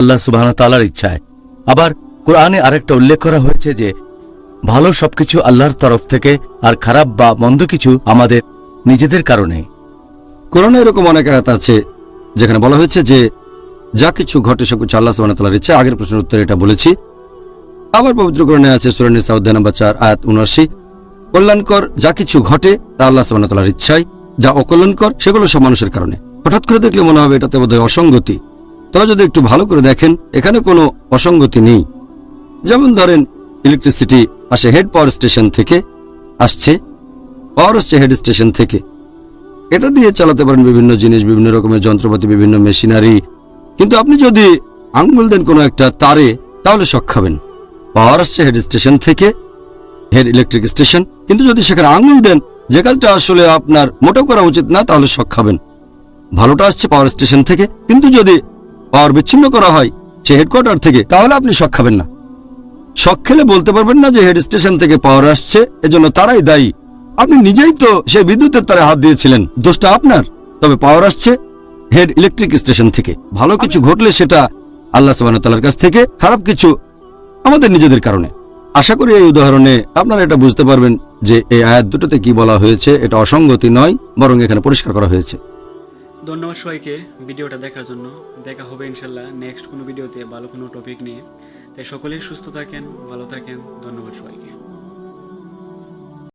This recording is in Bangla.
আল্লাহ সুবহানাহু ওয়া তাআলার ইচ্ছায়। আবার কোরআনে আরেকটা উল্লেখ করা হয়েছে যে ভালো সবকিছু আল্লাহর তরফ থেকে, আর খারাপ বা মন্দ কিছু আমাদের নিজেদের কারণে। কোরআনে এরকম অনেক আয়াত আছে যেখানে বলা হয়েছে যে যা কিছু ঘটে সবকিছু আল্লাহ সুবহানাহু ওয়া তাআলার ইচ্ছা। আগের প্রশ্নের উত্তরে এটা বলেছি। আবার পবিত্র কোরআনে আছে সূরা নিসা অধ্যায় নম্বর 4 আয়াত 79, কল্যাণকর যা কিছু ঘটে তা আল্লাহ সুবহানাহু ওয়া তাআলার ইচ্ছায়, যা অকল্যাণকর সেগুলো সব মানুষের কারণে। হঠাৎ করে দেখলে মনে হবে এটাতে বোধহয় অসঙ্গতি, তবে যদি একটু ভালো করে দেখেন এখানে কোনো অসঙ্গতি নেই। যেমন ধরেন ইলেকট্রিসিটি আসে হেড পাওয়ার স্টেশন থেকে, পাওয়ার আসছে হেড স্টেশন থেকে। এটা দিয়ে চালাতে পারেন বিভিন্ন জিনিস, বিভিন্ন রকমের যন্ত্রপাতি, বিভিন্ন মেশিনারি। কিন্তু আপনি যদি আঙ্গুল দেন কোনো একটা তারে তাহলে শক খাবেন। পাওয়ার আসছে হেড স্টেশন থেকে, হেড ইলেকট্রিক স্টেশন, কিন্তু যদি সেখানে আঙ্গুল দেন যে কাজটা আসলে আপনার মোটেও করা উচিত না তাহলে শক খাবেন। ভালোটা আসছে পাওয়ার স্টেশন থেকে, কিন্তু যদি পাওয়ার বিচ্ছিন্ন করা হয় সে হেডকোয়ার্টার থেকে তাহলে আপনি শক খাবেন না। শক খেলে বলতে পারবেন না যে হেড স্টেশন থেকে পাওয়ার আসছে এজন্য তারাই দায়ী। আপনি নিজেই তো সেই বিদ্যুতের তারে হাত দিয়েছিলেন, দোষটা আপনার। তবে পাওয়ার আসছে হেড ইলেকট্রিক স্টেশন থেকে। ভালো কিছু ঘটলে সেটা আল্লাহ সুবহানাহু ওয়া তাআলার কাছ থেকে, খারাপ কিছু আমাদের নিজেদের কারণে। আশা করি এই উদাহরণে আপনারা এটা বুঝতে পারবেন যে এই আয়াত দুটোতে কি বলা হয়েছে এটা অসঙ্গতি নয়, বরং এখানে পরিষ্কার করা হয়েছে। ধন্যবাদ সবাইকে ভিডিওটা দেখার জন্য। দেখা হবে ইনশাল্লাহ নেক্সট কোনো ভিডিওতে ভালো কোনো টপিক নিয়ে। তাই সকলেই সুস্থ থাকেন, ভালো থাকেন। ধন্যবাদ সবাইকে।